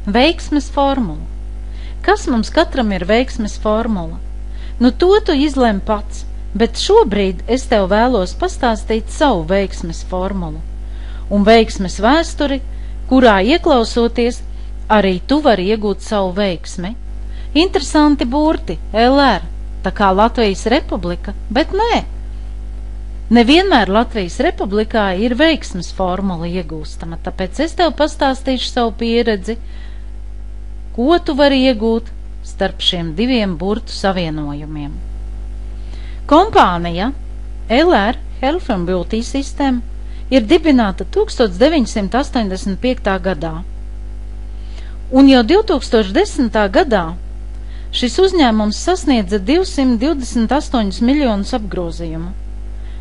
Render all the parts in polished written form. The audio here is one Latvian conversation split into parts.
Veiksmes formula. Kas mums katram ir veiksmes formula? Nu, to tu izlem pats, bet šobrīd es tev vēlos pastāstīt savu veiksmes formulu. Un veiksmes vēsturi, kurā ieklausoties, arī tu vari iegūt savu veiksmi. Interesanti burti, LR, tā kā Latvijas Republika, bet nē. Nevienmēr Latvijas Republikā ir veiksmes formula iegūstama, tāpēc es tev pastāstīšu savu pieredzi, ko tu vari iegūt starp šiem diviem burtu savienojumiem. Kompānija LR Health and Beauty System ir dibināta 1985. gadā, un jau 2010. gadā šis uzņēmums sasniedza 228 miljonus apgrozījumu.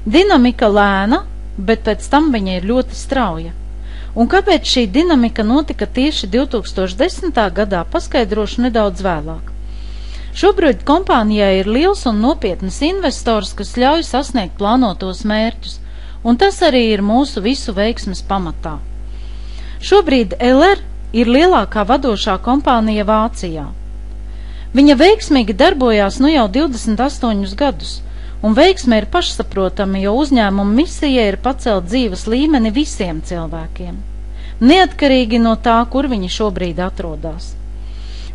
Dinamika lēna, bet pēc tam viņa ir ļoti strauja. Un kāpēc šī dinamika notika tieši 2010. gadā, paskaidrošu nedaudz vēlāk. Šobrīd kompānijai ir liels un nopietnas investors, kas ļauj sasniegt plānotos mērķus, un tas arī ir mūsu visu veiksmes pamatā. Šobrīd LR ir lielākā vadošā kompānija Vācijā. Viņa veiksmīgi darbojās nu jau 28 gadus, un veiksme ir pašsaprotama, jo uzņēmuma misija ir pacelt dzīves līmeni visiem cilvēkiem, neatkarīgi no tā, kur viņi šobrīd atrodas.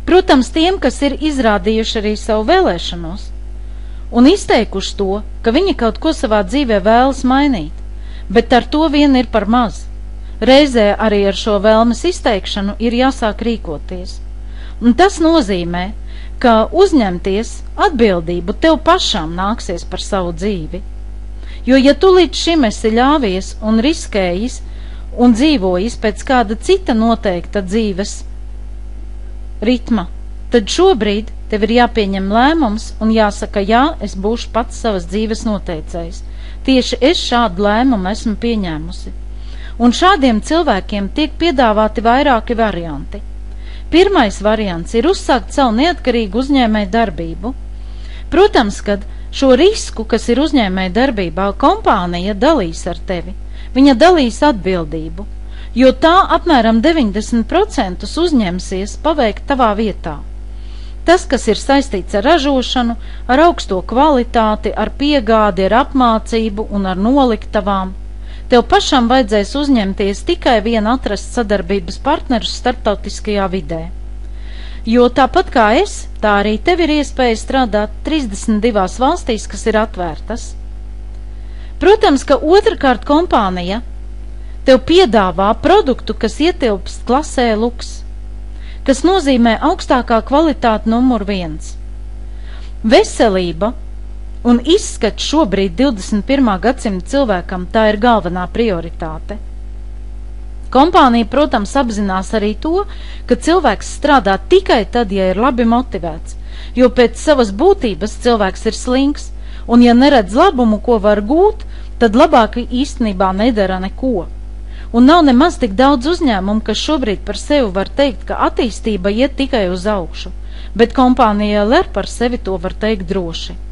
Protams, tiem, kas ir izrādījuši arī savu vēlēšanos un izteikuši to, ka viņi kaut ko savā dzīvē vēlas mainīt, bet ar to vien ir par maz. Reizē arī ar šo vēlmes izteikšanu ir jāsāk rīkoties. Un tas nozīmē, ka uzņemties atbildību tev pašām nāksies par savu dzīvi. Jo, ja tu līdz šim esi ļāvies un riskējis un dzīvojis pēc kāda cita noteikta dzīves ritma, tad šobrīd tev ir jāpieņem lēmums un jāsaka, jā, es būšu pats savas dzīves noteicējs. Tieši es šādu lēmumu esmu pieņēmusi. Un šādiem cilvēkiem tiek piedāvāti vairāki varianti. Pirmais variants ir uzsākt savu neatkarīgu uzņēmēju darbību. Protams, kad šo risku, kas ir uzņēmēju darbībā, kompānija dalīs ar tevi. Viņa dalīs atbildību, jo tā apmēram 90% uzņemsies paveikt tavā vietā. Tas, kas ir saistīts ar ražošanu, ar augsto kvalitāti, ar piegādi, ar apmācību un ar noliktavām, tev pašam vajadzēs uzņemties tikai vienu atrast sadarbības partnerus starptautiskajā vidē. Jo tāpat kā es, tā arī tev ir iespēja strādāt 32 valstīs, kas ir atvērtas. Protams, ka otrkārt kompānija tev piedāvā produktu, kas ietilpst klasē luks, kas nozīmē augstākā kvalitāte numur 1. Veselība un izskats šobrīd 21. gadsimta cilvēkam tā ir galvenā prioritāte. Kompānija, protams, apzinās arī to, ka cilvēks strādā tikai tad, ja ir labi motivēts, jo pēc savas būtības cilvēks ir slinks, un ja neredz labumu, ko var gūt, tad labāk īstenībā nedara neko. Un nav nemaz tik daudz uzņēmumu, kas šobrīd par sevi var teikt, ka attīstība iet tikai uz augšu, bet kompānija LR par sevi to var teikt droši.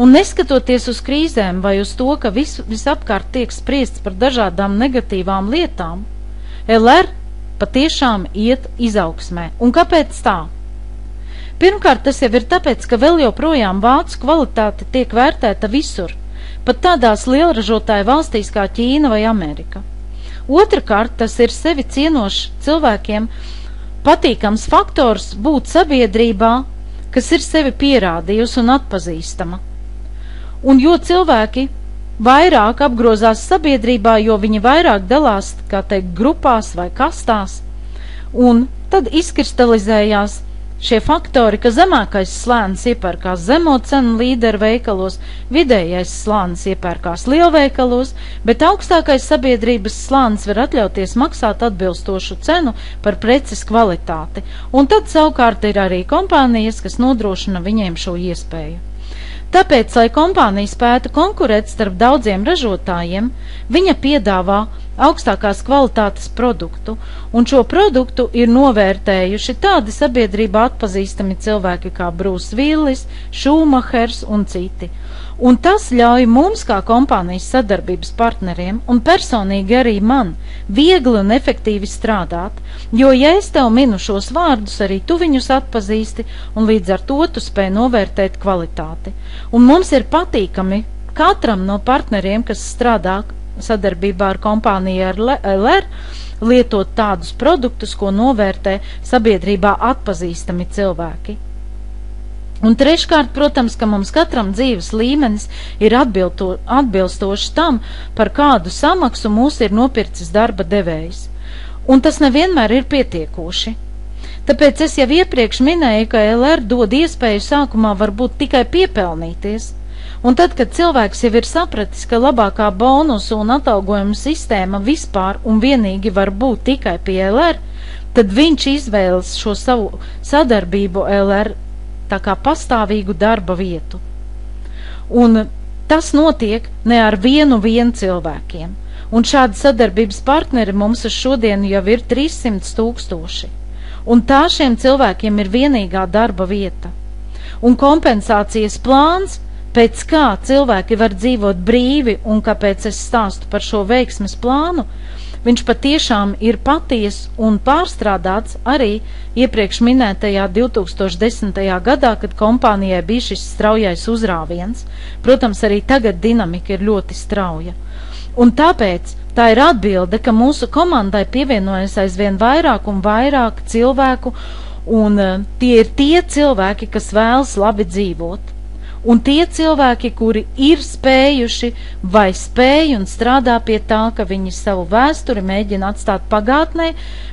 Un neskatoties uz krīzēm vai uz to, ka visapkārt tiek spriests par dažādām negatīvām lietām, LR patiešām iet izaugsmē. Un kāpēc tā? Pirmkārt, tas jau ir tāpēc, ka vēl joprojām vācu kvalitāte tiek vērtēta visur, pat tādās lielražotāju valstīs kā Ķīna vai Amerika. Otrakārt, tas ir sevi cienošs cilvēkiem patīkams faktors būt sabiedrībā, kas ir sevi pierādījusi un atpazīstama. Un jo cilvēki vairāk apgrozās sabiedrībā, jo viņi vairāk dalās, kā teikt, grupās vai kastās, un tad izkristalizējās šie faktori, ka zemākais slānis iepērkās zemo cenu līderu veikalos, vidējais slānis iepērkās lielveikalos, bet augstākais sabiedrības slānis var atļauties maksāt atbilstošu cenu par preces kvalitāti, un tad savukārt ir arī kompānijas, kas nodrošina viņiem šo iespēju. Tāpēc, lai kompānija spētu konkurēt starp daudziem ražotājiem, viņa piedāvā augstākās kvalitātes produktu, un šo produktu ir novērtējuši tādi sabiedrībā atpazīstami cilvēki kā Bruce Willis, Schumachers un citi. Un tas ļauj mums kā kompānijas sadarbības partneriem un personīgi arī man viegli un efektīvi strādāt, jo ja es tev minu šos vārdus, arī tu viņus atpazīsti un līdz ar to tu spēj novērtēt kvalitāti. Un mums ir patīkami katram no partneriem, kas strādā sadarbībā ar kompāniju LR, lietot tādus produktus, ko novērtē sabiedrībā atpazīstami cilvēki. Un treškārt, protams, ka mums katram dzīves līmenis ir atbilstošs tam, par kādu samaksu mūs ir nopircis darba devējs. Un tas nevienmēr ir pietiekoši. Tāpēc es jau iepriekš minēju, ka LR dod iespēju sākumā varbūt tikai piepelnīties. Un tad, kad cilvēks jau ir sapratis, ka labākā bonusu un atalgojuma sistēma vispār un vienīgi var būt tikai pie LR, tad viņš izvēlas šo savu sadarbību LR tā kā pastāvīgu darba vietu. Un tas notiek ne ar vienu cilvēkiem. Un šādi sadarbības partneri mums uz šodienu jau ir 300 000. Un tā šiem cilvēkiem ir vienīgā darba vieta. Un kompensācijas plāns, pēc kā cilvēki var dzīvot brīvi un kāpēc es stāstu par šo veiksmes plānu, viņš patiešām ir paties un pārstrādāts arī iepriekš minētajā 2010. gadā, kad kompānijai bija šis straujais uzrāviens. Protams, arī tagad dinamika ir ļoti strauja. Un tāpēc tā ir atbilde, ka mūsu komandai pievienojas aizvien vairāk un vairāk cilvēku, un tie ir tie cilvēki, kas vēlas labi dzīvot. Un tie cilvēki, kuri ir spējuši vai spēj un strādā pie tā, ka viņi savu vēsturi mēģina atstāt pagātnē,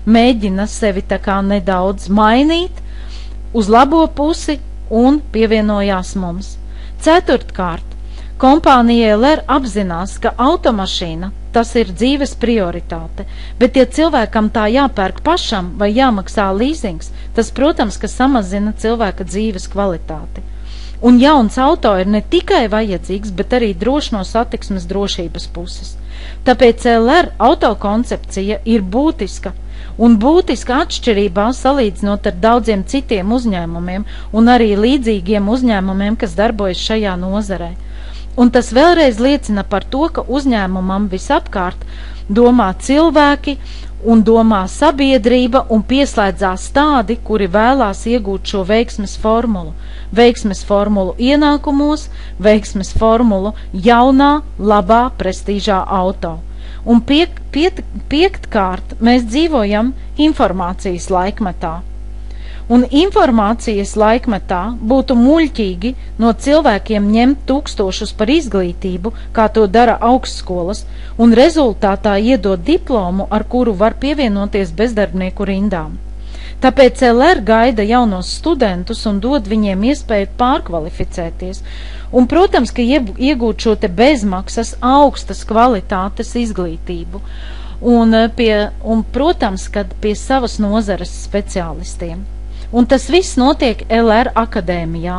mēģina sevi tā kā nedaudz mainīt uz labo pusi un pievienojās mums. Ceturtkārt, kompānija LR apzinās, ka automašīna tas ir dzīves prioritāte, bet ja cilvēkam tā jāpērk pašam vai jāmaksā līzings, tas, protams, ka samazina cilvēka dzīves kvalitāti. Un jauns auto ir ne tikai vajadzīgs, bet arī droši no satiksmes drošības puses. Tāpēc LR autokoncepcija ir būtiska, un būtiska atšķirībā salīdzinot ar daudziem citiem uzņēmumiem un arī līdzīgiem uzņēmumiem, kas darbojas šajā nozarē. Un tas vēlreiz liecina par to, ka uzņēmumam visapkārt domā cilvēki un domā sabiedrība un pieslēdzās tādi, kuri vēlās iegūt šo veiksmes formulu. Veiksmes formulu ienākumos, veiksmes formulu jaunā, labā, prestīžā auto. Un piektkārt mēs dzīvojam informācijas laikmetā. Un informācijas laikmetā būtu muļķīgi no cilvēkiem ņemt tūkstošus par izglītību, kā to dara augstskolas, un rezultātā iedot diplomu, ar kuru var pievienoties bezdarbnieku rindām. Tāpēc LR gaida jaunos studentus un dod viņiem iespēju pārkvalificēties. Un, protams, ka iegūt šo te bezmaksas augstas kvalitātes izglītību. Un protams, ka pie savas nozares speciālistiem. Un tas viss notiek LR akadēmijā,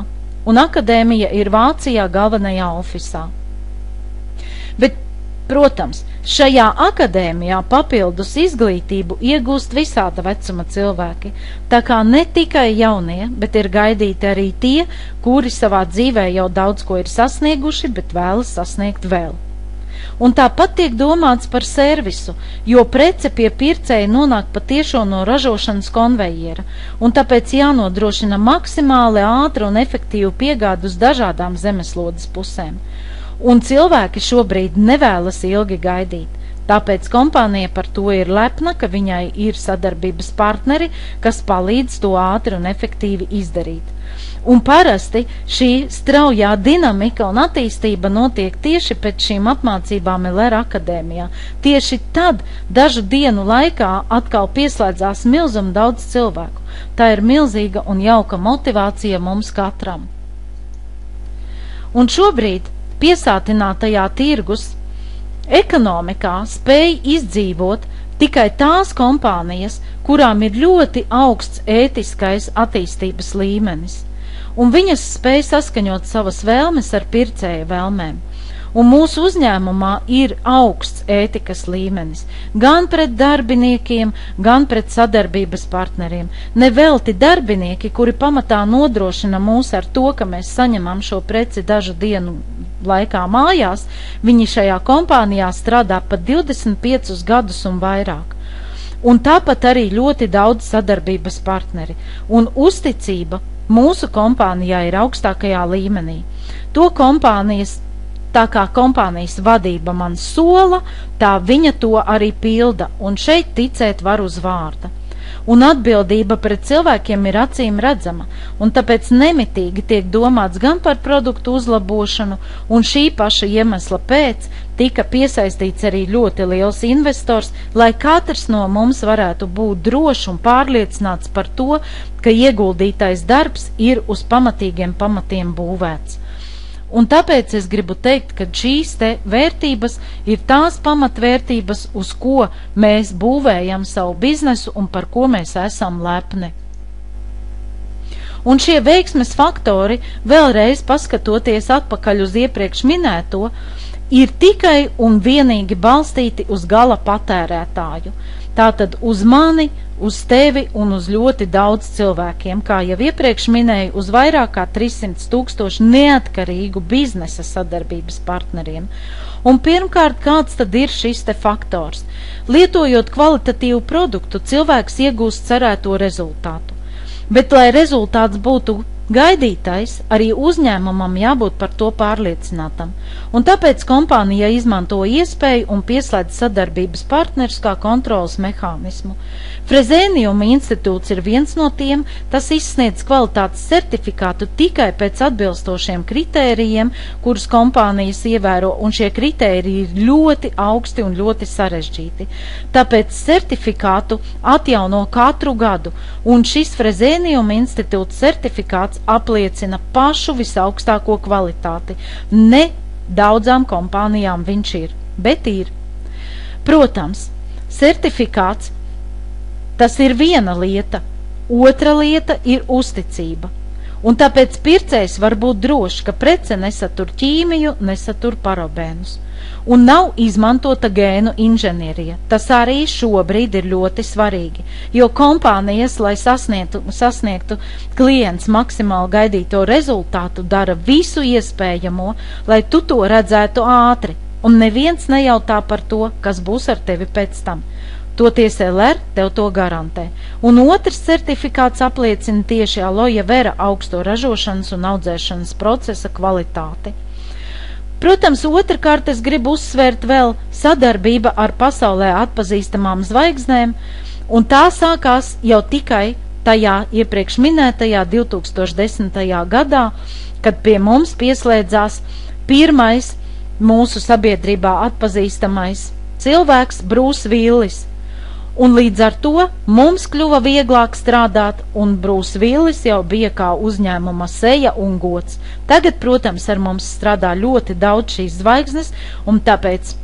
un akadēmija ir Vācijā galvenajā ofisā. Bet, protams, šajā akadēmijā papildus izglītību iegūst visāda vecuma cilvēki, tā kā ne tikai jaunie, bet ir gaidīti arī tie, kuri savā dzīvē jau daudz ko ir sasnieguši, bet vēlas sasniegt vēl. Un tāpat tiek domāts par servisu, jo prece pie pircēja nonāk patiešo no ražošanas konvejera, un tāpēc jānodrošina maksimāli ātra un efektīva piegāde uz dažādām zemeslodes pusēm. Un cilvēki šobrīd nevēlas ilgi gaidīt. Tāpēc kompānija par to ir lepna, ka viņai ir sadarbības partneri, kas palīdz to ātri un efektīvi izdarīt. Un parasti šī straujā dinamika un attīstība notiek tieši pēc šīm apmācībām LR akadēmijā. Tieši tad dažu dienu laikā atkal pieslēdzās milzum daudz cilvēku. Tā ir milzīga un jauka motivācija mums katram. Un šobrīd piesātinātajā tirgus ekonomikā spēj izdzīvot tikai tās kompānijas, kurām ir ļoti augsts ētiskais attīstības līmenis, un viņas spēj saskaņot savas vēlmes ar pircēja vēlmēm. un mūsu uzņēmumā ir augsts ētikas līmenis, gan pret darbiniekiem, gan pret sadarbības partneriem. Nevelti darbinieki, kuri pamatā nodrošina mūs ar to, ka mēs saņemam šo preci dažu dienu laikā mājās, viņi šajā kompānijā strādā pat 25 gadus un vairāk. Un tāpat arī ļoti daudz sadarbības partneri, un uzticība mūsu kompānijā ir augstākajā līmenī. Tā kā kompānijas vadība man sola, tā viņa to arī pilda, un šeit ticēt var uz vārda. Un atbildība pret cilvēkiem ir acīm redzama, un tāpēc nemitīgi tiek domāts gan par produktu uzlabošanu, un šī paša iemesla pēc tika piesaistīts arī ļoti liels investors, lai katrs no mums varētu būt drošs un pārliecināts par to, ka ieguldītais darbs ir uz pamatīgiem pamatiem būvēts. Un tāpēc es gribu teikt, ka šīs te vērtības ir tās pamatvērtības, uz ko mēs būvējam savu biznesu un par ko mēs esam lepni. Un šie veiksmes faktori, vēlreiz paskatoties atpakaļ uz iepriekš minēto, ir tikai un vienīgi balstīti uz gala patērētāju. Tātad uz mani, uz tevi un uz ļoti daudz cilvēkiem, kā jau iepriekš minēju, uz vairāk kā 300 000 neatkarīgu biznesa sadarbības partneriem. Un pirmkārt, kāds tad ir šis te faktors? Lietojot kvalitatīvu produktu, cilvēks iegūst cerēto rezultātu. Bet, lai rezultāts būtu gaidītais, arī uzņēmumam jābūt par to pārliecinātam, un tāpēc kompānija izmanto iespēju un pieslēdz sadarbības partnerus kā kontrolas mehānismu. Frezēniuma institūts ir viens no tiem, tas izsniedz kvalitātes certifikātu tikai pēc atbilstošiem kritērijiem, kurus kompānijas ievēro, un šie kritēriji ir ļoti augsti un ļoti sarežģīti. Tāpēc certifikātu atjauno katru gadu, un šis Frezēniuma institūts certifikāts apliecina pašu visaugstāko kvalitāti. Ne daudzām kompānijām viņš ir, bet ir. Protams, certifikāts tas ir viena lieta, otra lieta ir uzticība. Un tāpēc pircējs var būt drošs, ka prece nesatur ķīmiju, nesatur parabēnus. Un nav izmantota gēnu inženierija. Tas arī šobrīd ir ļoti svarīgi, jo kompānijas, lai sasniegtu klients maksimāli gaidīto rezultātu, dara visu iespējamo, lai tu to redzētu ātri, un neviens nejautā par to, kas būs ar tevi pēc tam. Toties LR tev to garantē. Un otrs certifikāts apliecina tieši aloja vera augsto ražošanas un audzēšanas procesa kvalitāti. Protams, otrkārt es gribu uzsvērt vēl sadarbība ar pasaulē atpazīstamām zvaigznēm, un tā sākās jau tikai tajā iepriekš minētajā 2010. gadā, kad pie mums pieslēdzās pirmais mūsu sabiedrībā atpazīstamais cilvēks Brūss Villis. Un līdz ar to mums kļuva vieglāk strādāt, un Brūss Villis jau bija kā uzņēmuma seja un gods. Tagad, protams, ar mums strādā ļoti daudz šīs zvaigznes, un tāpēc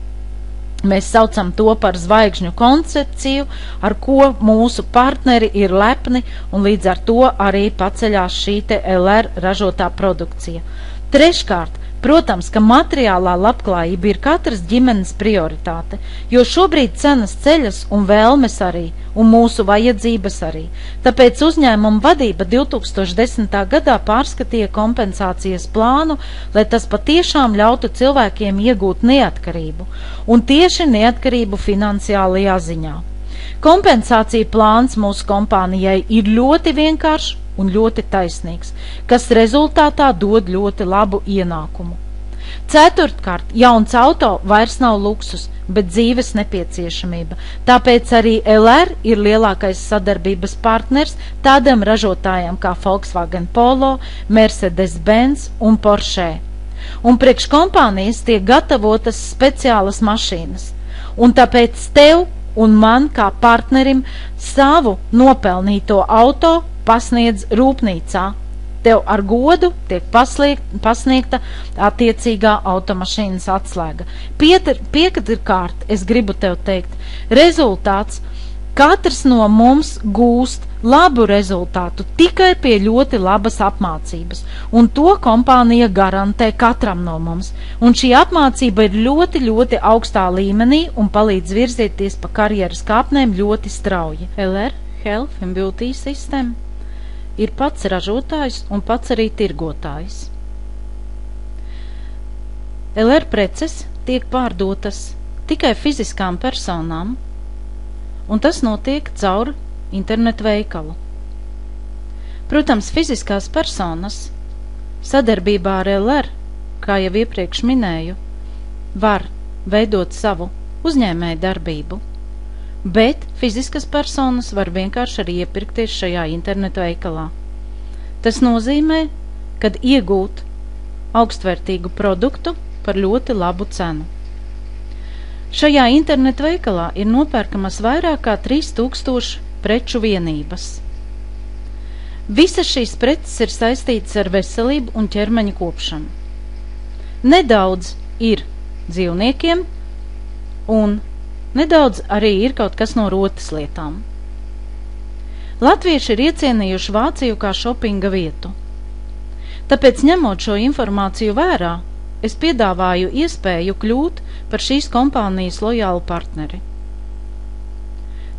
mēs saucam to par zvaigžņu koncepciju, ar ko mūsu partneri ir lepni, un līdz ar to arī paceļās šī te LR ražotā produkcija. Treškārt, protams, ka materiālā labklājība ir katras ģimenes prioritāte, jo šobrīd cenas ceļas un vēlmes arī, un mūsu vajadzības arī. Tāpēc uzņēmuma vadība 2010. gadā pārskatīja kompensācijas plānu, lai tas patiešām ļautu cilvēkiem iegūt neatkarību, un tieši neatkarību finansiālajā ziņā. Kompensācija plāns mūsu kompānijai ir ļoti vienkāršs un ļoti taisnīgs, kas rezultātā dod ļoti labu ienākumu. Ceturtkārt, jauns auto vairs nav luksus, bet dzīves nepieciešamība. Tāpēc arī LR ir lielākais sadarbības partners tādiem ražotājiem kā Volkswagen Polo, Mercedes-Benz un Porsche. Un priekš kompānijas tiek gatavotas speciālas mašīnas. Un tāpēc tev un man kā partnerim savu nopelnīto auto pasniedz rūpnīcā. Tev ar godu tiek pasniegta attiecīgā automašīnas atslēga. Piektkārt, es gribu tev teikt, rezultāts katrs no mums gūst labu rezultātu tikai pie ļoti labas apmācības, un to kompānija garantē katram no mums, un šī apmācība ir ļoti, ļoti augstā līmenī un palīdz virzieties pa karjeras kāpnēm ļoti strauji. LR Health and Beauty System ir pats ražotājs un pats arī tirgotājs. LR preces tiek pārdotas tikai fiziskām personām, un tas notiek caur internetu veikalu. Protams, fiziskās personas sadarbībā ar LR, kā jau iepriekš minēju, var veidot savu uzņēmēju darbību, bet fiziskas personas var vienkārši arī iepirkties šajā internetu veikalā. Tas nozīmē, kad iegūt augstvērtīgu produktu par ļoti labu cenu. Šajā internetu veikalā ir nopērkamas vairāk kā 3000 preču vienības. Visas šīs preces ir saistītas ar veselību un ķermeņa kopšanu. Nedaudz ir dzīvniekiem un nedaudz arī ir kaut kas no rotas lietām. Latvieši ir iecienījuši Vāciju kā šopinga vietu. Tāpēc, ņemot šo informāciju vērā, es piedāvāju iespēju kļūt par šīs kompānijas lojālu partneri.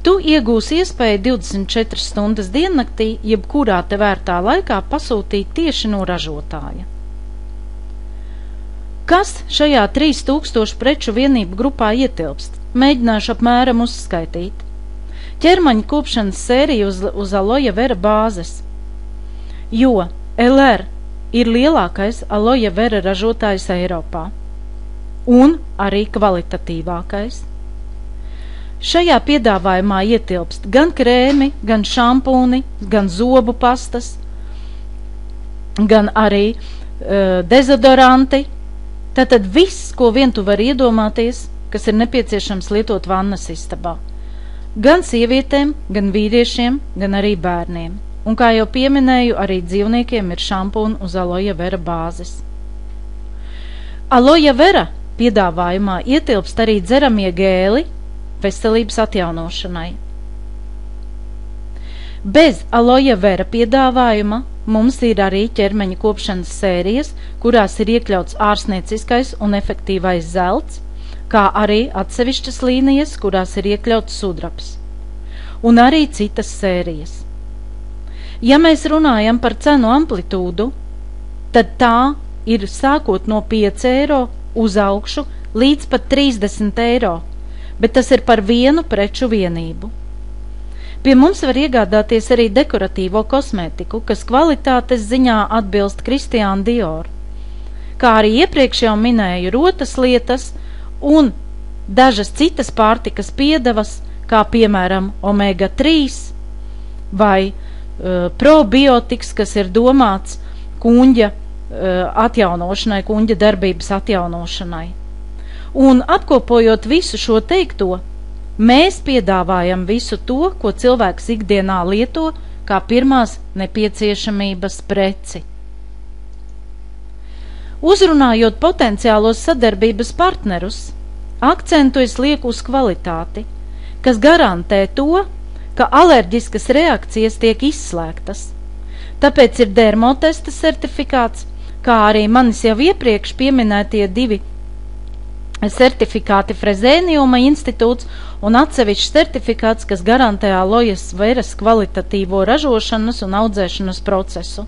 Tu iegūsi iespēju 24 stundas diennaktī, jebkurā te vērtā laikā pasūtīt tieši no ražotāja. Kas šajā 3000 preču vienību grupā ietilpst? Mēģināšu apmēram uzskaitīt. Ķermeņa kopšanas sērija uz aloja vera bāzes, jo LR ir lielākais aloja vera ražotājs Eiropā un arī kvalitatīvākais. Šajā piedāvājumā ietilpst gan krēmi, gan šampūni, gan zobu pastas, gan arī dezodoranti. Tātad viss, ko vien tu vari iedomāties, kas ir nepieciešams lietot vannas istabā. Gan sievietēm, gan vīriešiem, gan arī bērniem. Un, kā jau pieminēju, arī dzīvniekiem ir šampūni uz aloja vera bāzes. Aloja vera piedāvājumā ietilpst arī dzeramie gēli veselības atjaunošanai. Bez aloja vera piedāvājuma mums ir arī ķermeņa kopšanas sērijas, kurās ir iekļauts ārstnieciskais un efektīvais zelts, kā arī atsevišķas līnijas, kurās ir iekļauts sudrabs, un arī citas sērijas. Ja mēs runājam par cenu amplitūdu, tad tā ir sākot no 5 eiro uz augšu līdz pat 30 eiro, bet tas ir par vienu preču vienību. Pie mums var iegādāties arī dekoratīvo kosmētiku, kas kvalitātes ziņā atbilst Christian Dior, kā arī iepriekš jau minēju rotas lietas un dažas citas pārtikas piedevas, kā piemēram omega 3 vai probiotiks, kas ir domāts kuņģa atjaunošanai, kuņģa darbības atjaunošanai. Un apkopojot visu šo teikto, mēs piedāvājam visu to, ko cilvēks ikdienā lieto kā pirmās nepieciešamības preci. Uzrunājot potenciālos sadarbības partnerus, akcentu es lieku uz kvalitāti, kas garantē to, ka alerģiskas reakcijas tiek izslēgtas. Tāpēc ir dermotesta certifikāts, kā arī manis jau iepriekš pieminētie 2 certifikāti Frezēniuma institūts un atsevišķs certifikāts, kas garantē alojas veras kvalitatīvo ražošanas un audzēšanas procesu.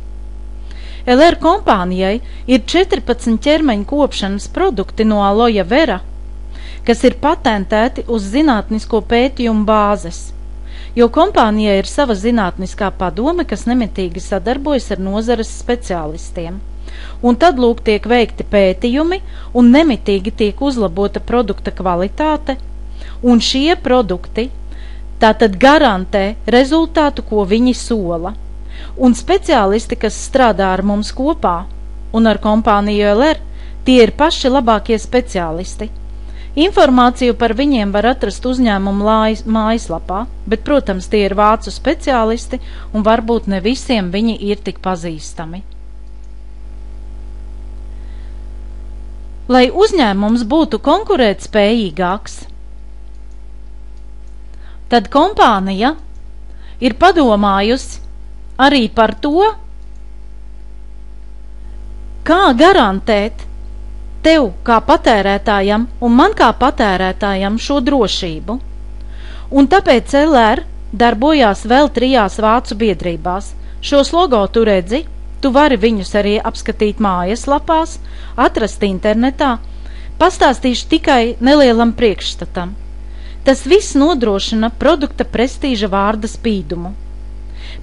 LR kompānijai ir 14 ķermeņa kopšanas produkti no aloja vera, kas ir patentēti uz zinātnisko pētījumu bāzes, jo kompānijai ir sava zinātniskā padome, kas nemitīgi sadarbojas ar nozares speciālistiem. Un tad lūk tiek veikti pētījumi un nemitīgi tiek uzlabota produkta kvalitāte, un šie produkti tātad garantē rezultātu, ko viņi sola. Un speciālisti, kas strādā ar mums kopā un ar kompāniju LR, tie ir paši labākie speciālisti. Informāciju par viņiem var atrast uzņēmumu mājaslapā, bet, protams, tie ir vācu speciālisti, un varbūt ne visiem viņi ir tik pazīstami. Lai uzņēmums būtu konkurētspējīgāks, tad kompānija ir padomājusi arī par to, kā garantēt tev kā patērētājam un man kā patērētājam šo drošību. Un tāpēc LR darbojās vēl 3 vācu biedrībās. Šos logo tu redzi, tu vari viņus arī apskatīt mājaslapās, atrast internetā. Pastāstīšu tikai nelielam priekšstatam. Tas viss nodrošina produkta prestīža vārda spīdumu.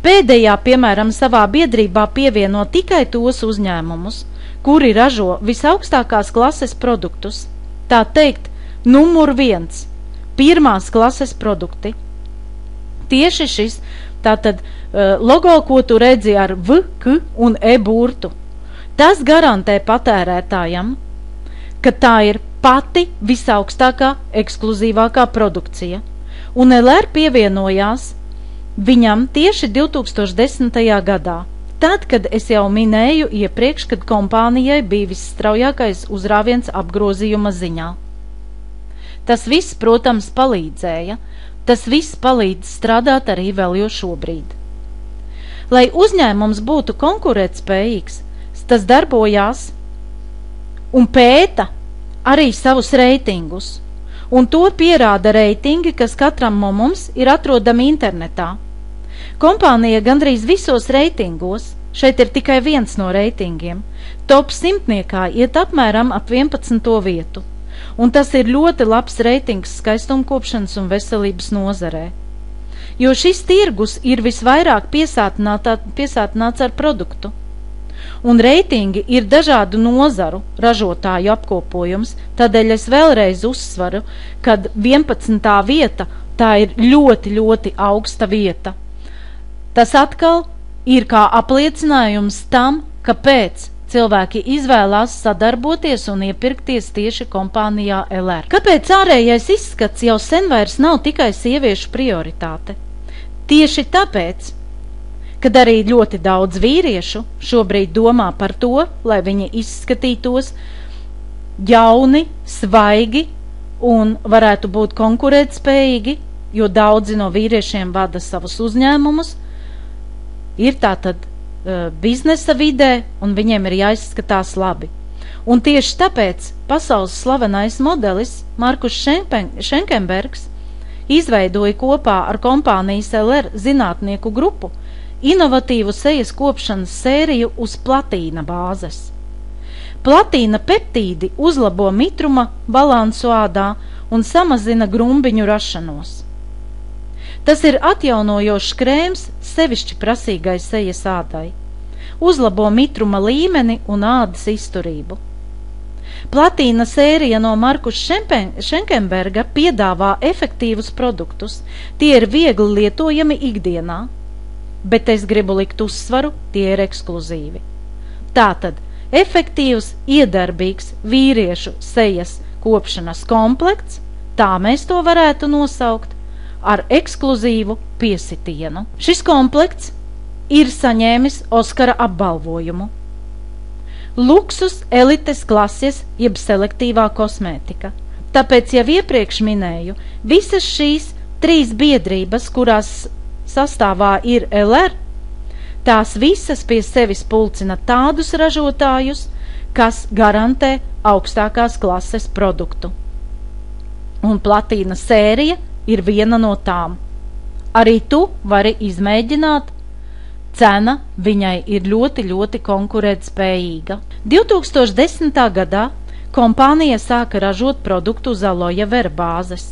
Pēdējā, piemēram, savā biedrībā pievieno tikai tos uzņēmumus, kuri ražo visaugstākās klases produktus. Tā teikt, numur 1, 1. klases produkti. Tieši šis, tātad logo, ko tu redzi ar V, K un E burtu, tas garantē patērētājam, ka tā ir pati visaugstākā, ekskluzīvākā produkcija. Un LR pievienojās viņam tieši 2010. gadā. Tad, kad es jau minēju iepriekš, kad kompānijai bija visstraujākais uzrāviens apgrozījuma ziņā. Tas viss, protams, palīdzēja. Tas viss palīdz strādāt arī vēl jo šobrīd. Lai uzņēmums būtu konkurētspējīgs, tas darbojās un pēta arī savus reitingus. Un to pierāda reitingi, kas katram no mums ir atrodami internetā. Kompānija gandrīz visos reitingos, šeit ir tikai viens no reitingiem, top 100 iet apmēram ap 11. vietu, un tas ir ļoti labs reitings skaistumkopšanas un veselības nozarē. Jo šis tirgus ir visvairāk piesātināts ar produktu, un reitingi ir dažādu nozaru ražotāju apkopojums, tādēļ es vēlreiz uzsvaru, kad 11. vieta tā ir ļoti, ļoti augsta vieta. Tas atkal ir kā apliecinājums tam, kāpēc cilvēki izvēlās sadarboties un iepirkties tieši kompānijā LR. Kāpēc ārējais izskats jau sen vairs nav tikai sieviešu prioritāte? Tieši tāpēc, kad arī ļoti daudz vīriešu šobrīd domā par to, lai viņi izskatītos jauni, svaigi un varētu būt konkurētspējīgi, jo daudzi no vīriešiem vada savus uzņēmumus, ir tātad biznesa vidē, un viņiem ir jāizskatās labi. Un tieši tāpēc pasaules slavenais modelis Markus Schenkenbergs izveidoja kopā ar kompānijas LR zinātnieku grupu inovatīvu sejas kopšanas sēriju uz platīna bāzes. Platīna peptīdi uzlabo mitruma balansu ādā un samazina grumbiņu rašanos. Tas ir atjaunojošs krēms sevišķi prasīgai sejas ādai. Uzlabo mitruma līmeni un ādas izturību. Platīna sērija no Markus Schenkenberga piedāvā efektīvus produktus. Tie ir viegli lietojami ikdienā, bet es gribu likt uzsvaru, tie ir ekskluzīvi. Tātad efektīvs, iedarbīgs vīriešu sejas kopšanas komplekts, tā mēs to varētu nosaukt, ar ekskluzīvu piesitienu. Šis komplekts ir saņēmis Oskara apbalvojumu. Luksus elites klases jeb selektīvā kosmētika. Tāpēc jau iepriekš minēju, visas šīs 3 biedrības, kurās sastāvā ir LR, tās visas pie sevis pulcina tādus ražotājus, kas garantē augstākās klases produktu. Un platīna sērija ir viena no tām. Arī tu vari izmēģināt, cena viņai ir ļoti, ļoti konkurētspējīga. 2010. gadā kompānija sāka ražot produktu uz aloja vera bāzes.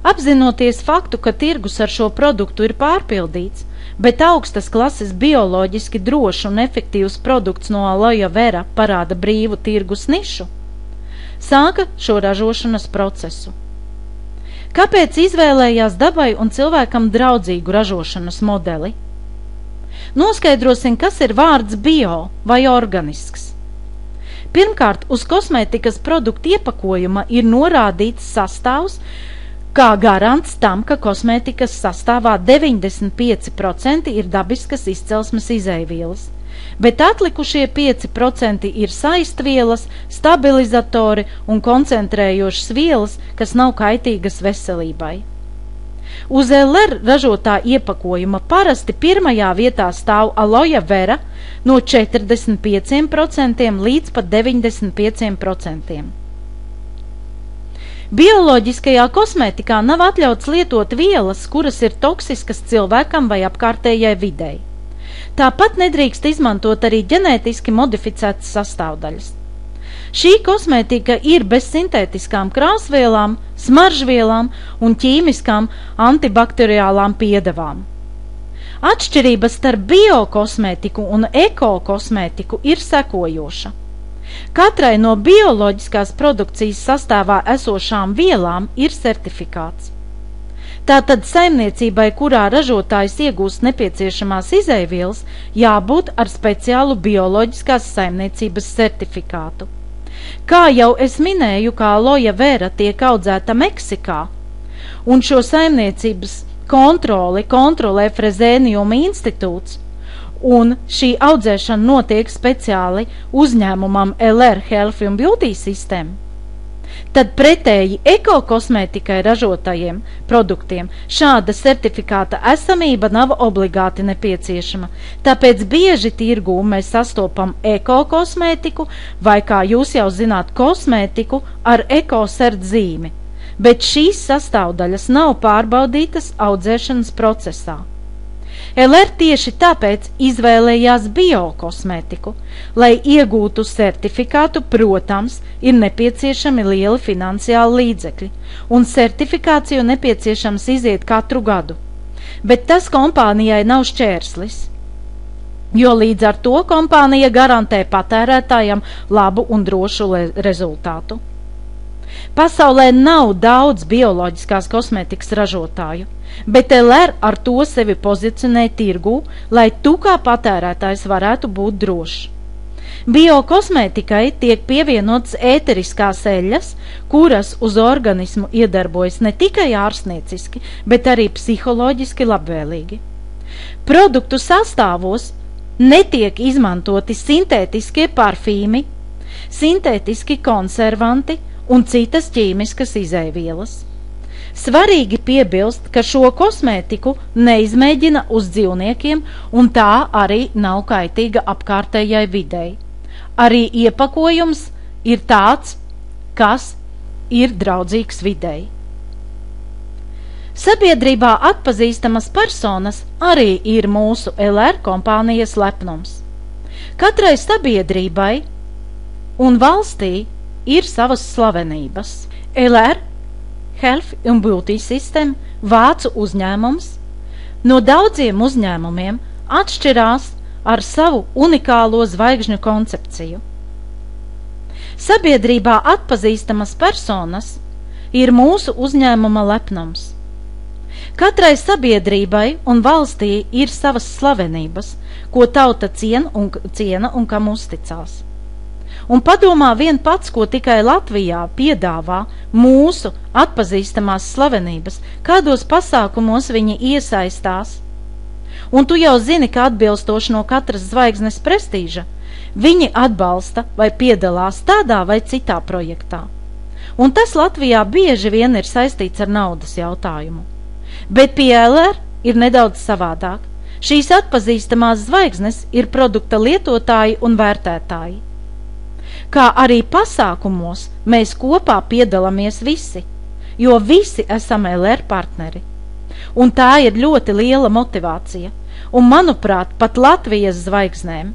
Apzinoties faktu, ka tirgus ar šo produktu ir pārpildīts, bet augstas klases bioloģiski drošs un efektīvs produkts no aloja vera parāda brīvu tirgus nišu, sāka šo ražošanas procesu. Kāpēc izvēlējās dabai un cilvēkam draudzīgu ražošanas modeli? Noskaidrosim, kas ir vārds bio vai organisks. Pirmkārt, uz kosmētikas produktu iepakojuma ir norādīts sastāvs, kā garants tam, ka kosmētikas sastāvā 95% ir dabiskas izcelsmes izeivielas, bet atlikušie 5% ir saistvielas, stabilizatori un koncentrējošas vielas, kas nav kaitīgas veselībai. Uz LR ražotā iepakojuma parasti pirmajā vietā stāv aloja vera no 45% līdz pat 95%. Bioloģiskajā kosmētikā nav atļauts lietot vielas, kuras ir toksiskas cilvēkam vai apkārtējai videi. Tāpat nedrīkst izmantot arī ģenētiski modificētas sastāvdaļas. Šī kosmētika ir bez sintētiskām krāsvielām, smaržvielām un ķīmiskām antibakteriālām piedevām. Atšķirības starp biokosmētiku un ekokosmētiku ir sekojoša. Katrai no bioloģiskās produkcijas sastāvā esošām vielām ir certifikāts. Tātad saimniecībai, kurā ražotājs iegūst nepieciešamās izeivielas, jābūt ar speciālu bioloģiskās saimniecības certifikātu. Kā jau es minēju, kā aloja vera tiek audzēta Meksikā, un šo saimniecības kontrolē Frezēniuma institūts, un šī audzēšana notiek speciāli uzņēmumam LR Health and Beauty System, tad pretēji ekokosmētikai ražotajiem produktiem šāda certifikāta esamība nav obligāti nepieciešama, tāpēc bieži tirgū mēs sastopam ekokosmētiku vai, kā jūs jau zināt, kosmētiku ar ekosert zīmi, bet šīs sastāvdaļas nav pārbaudītas audzēšanas procesā. LR tieši tāpēc izvēlējās biokosmētiku. Lai iegūtu certifikātu, protams, ir nepieciešami lieli finansiāli līdzekļi, un certifikāciju nepieciešams iziet katru gadu. Bet tas kompānijai nav šķērslis, jo līdz ar to kompānija garantē patērētājam labu un drošu rezultātu. Pasaulē nav daudz bioloģiskās kosmētikas ražotāju, bet LR ar to sevi pozicionē tirgū, lai tu kā patērētājs varētu būt drošs. Biokosmētikai tiek pievienotas ēteriskās eļas, kuras uz organismu iedarbojas ne tikai ārstnieciski, bet arī psiholoģiski labvēlīgi. Produktu sastāvos netiek izmantoti sintētiskie parfīmi, sintētiski konservanti un citas ķīmiskas izeivielas. Svarīgi piebilst, ka šo kosmētiku neizmēģina uz dzīvniekiem, un tā arī nav kaitīga apkārtējai videi. Arī iepakojums ir tāds, kas ir draudzīgs videi. Sabiedrībā atpazīstamas personas arī ir mūsu LR kompānijas lepnums. Katrai sabiedrībai un valstī ir savas slavenības. LR Health and Beauty System, vācu uzņēmums, no daudziem uzņēmumiem atšķirās ar savu unikālo zvaigžņu koncepciju. Sabiedrībā atpazīstamas personas ir mūsu uzņēmuma lepnums. Katrai sabiedrībai un valstī ir savas slavenības, ko tauta ciena un kam uzticās. Un padomā vien pats, ko tikai Latvijā piedāvā mūsu atpazīstamās slavenības, kādos pasākumos viņi iesaistās. Un tu jau zini, ka atbilstoši no katras zvaigznes prestīža, viņi atbalsta vai piedalās tādā vai citā projektā. Un tas Latvijā bieži vien ir saistīts ar naudas jautājumu. Bet pie LR ir nedaudz savādāk. Šīs atpazīstamās zvaigznes ir produkta lietotāji un vērtētāji. Kā arī pasākumos mēs kopā piedalāmies visi, jo visi esam LR partneri. Un tā ir ļoti liela motivācija, un manuprāt, pat Latvijas zvaigznēm,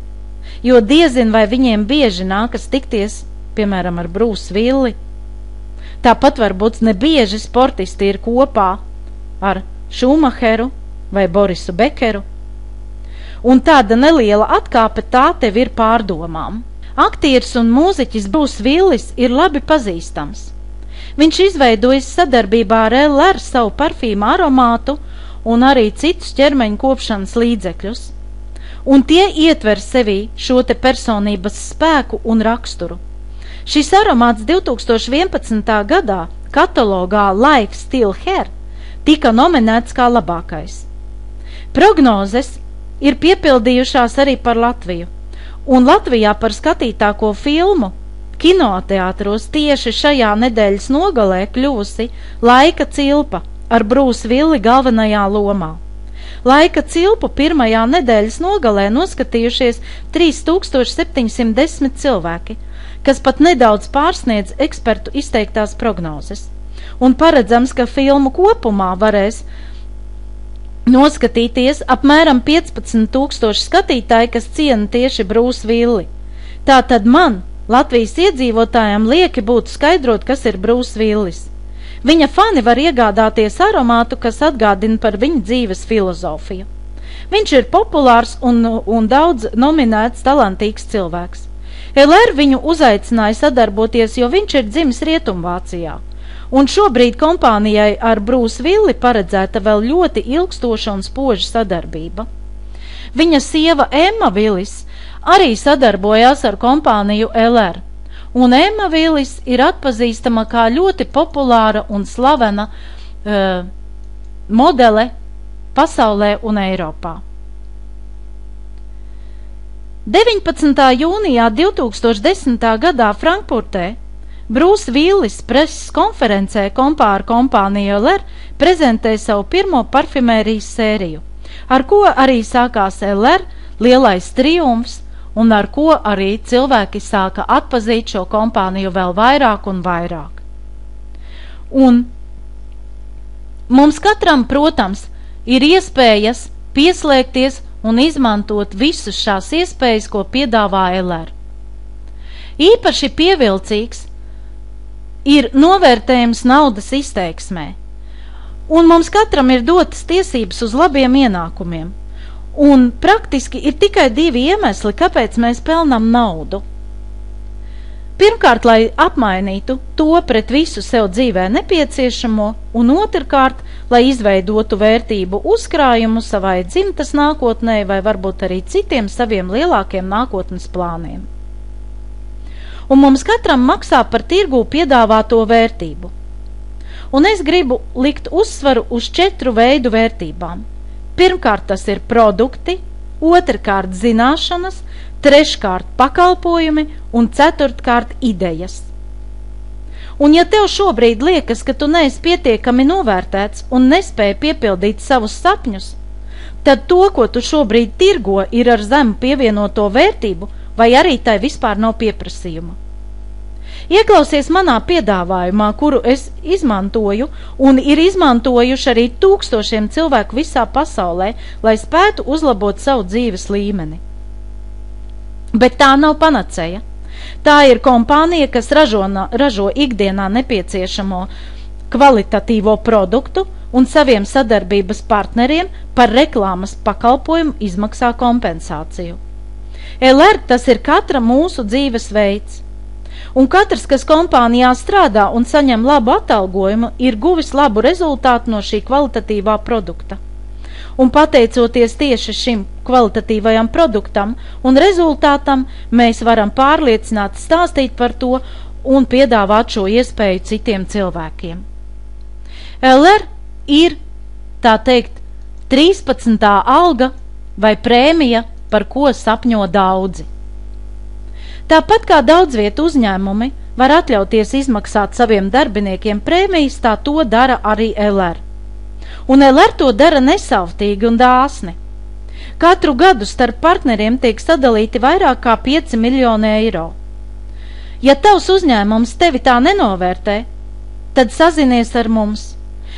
jo diezin vai viņiem bieži nākas tikties, piemēram, ar Bruce Willi. Tāpat varbūt nebieži sportisti ir kopā ar Šumacheru vai Borisu Bekeru. Un tāda neliela atkāpe tā tev ir pārdomām. Aktieris un mūziķis Bruce Willis ir labi pazīstams. Viņš izveidojis sadarbībā ar LR savu parfīmu aromātu un arī citus ķermeņa kopšanas līdzekļus. Un tie ietver sevī šo te personības spēku un raksturu. Šis aromāts 2011. gadā katalogā Like Still Hair tika nominēts kā labākais. Prognozes ir piepildījušās arī par Latviju. Un Latvijā par skatītāko filmu kinoteātros tieši šajā nedēļas nogalē kļuvusi Laika cilpa ar Bruce Willi galvenajā lomā. Laika cilpu pirmajā nedēļas nogalē noskatījušies 3710 cilvēki, kas pat nedaudz pārsniedz ekspertu izteiktās prognozes. Un paredzams, ka filmu kopumā varēs noskatīties apmēram 15,000 skatītāji, kas ciena tieši Bruce Willi. Tātad man, Latvijas iedzīvotājiem, lieki būtu skaidrot, kas ir Bruce Willis. Viņa fani var iegādāties aromātu, kas atgādina par viņa dzīves filozofiju. Viņš ir populārs un daudz nominēts talantīgs cilvēks. LR viņu uzaicināja sadarboties, jo viņš ir dzimis Rietumvācijā. Un šobrīd kompānijai ar Bruce Willi paredzēta vēl ļoti ilgstoša un spoža sadarbība. Viņa sieva Emma Willis arī sadarbojās ar kompāniju LR. Un Emma Willis ir atpazīstama kā ļoti populāra un slavena modele pasaulē un Eiropā. 19. jūnijā 2010. gadā Frankfurtē Bruce Willis preses konferencē kopā ar kompāniju LR prezentēja savu pirmo parfimērijas sēriju, ar ko arī sākās LR lielais triumfs, un ar ko arī cilvēki sāka atpazīt šo kompāniju vēl vairāk un vairāk. Un mums katram, protams, ir iespējas pieslēgties un izmantot visus šās iespējas, ko piedāvā LR. Īpaši pievilcīgs ir novērtējums naudas izteiksmē, un mums katram ir dotas tiesības uz labiem ienākumiem. Un praktiski ir tikai divi iemesli, kāpēc mēs pelnām naudu. Pirmkārt, lai apmainītu to pret visu sev dzīvē nepieciešamo, un otrkārt, lai izveidotu vērtību uzkrājumu savai dzimtas nākotnē vai varbūt arī citiem saviem lielākiem nākotnes plāniem. Un mums katram maksā par tirgū piedāvāto vērtību. Un es gribu likt uzsvaru uz 4 veidu vērtībām. Pirmkārt, tas ir produkti, otrkārt zināšanas, treškārt pakalpojumi un ceturtkārt idejas. Un ja tev šobrīd liekas, ka tu neesi pietiekami novērtēts un nespēji piepildīt savus sapņus, tad to, ko tu šobrīd tirgo, ir ar zemu pievienoto vērtību vai arī tai vispār nav pieprasījuma. Ieklausies manā piedāvājumā, kuru es izmantoju, un ir izmantojuši arī tūkstošiem cilvēku visā pasaulē, lai spētu uzlabot savu dzīves līmeni. Bet tā nav panacēja. Tā ir kompānija, kas ražo ikdienā nepieciešamo kvalitatīvo produktu un saviem sadarbības partneriem par reklāmas pakalpojumu izmaksā kompensāciju. LR tas ir katra mūsu dzīves veids. Un katrs, kas kompānijā strādā un saņem labu atalgojumu, ir guvis labu rezultātu no šī kvalitatīvā produkta. Un pateicoties tieši šim kvalitatīvajam produktam un rezultātam, mēs varam pārliecināt stāstīt par to un piedāvāt šo iespēju citiem cilvēkiem. LR ir, tā teikt, 13. alga vai prēmija, par ko sapņo daudzi. Tāpat kā daudzvietu uzņēmumi var atļauties izmaksāt saviem darbiniekiem prēmijas, tā to dara arī LR. Un LR to dara nesautīgi un dāsni. Katru gadu starp partneriem tiek sadalīti vairāk kā 5 miljoni eiro. Ja tavs uzņēmums tevi tā nenovērtē, tad sazinies ar mums,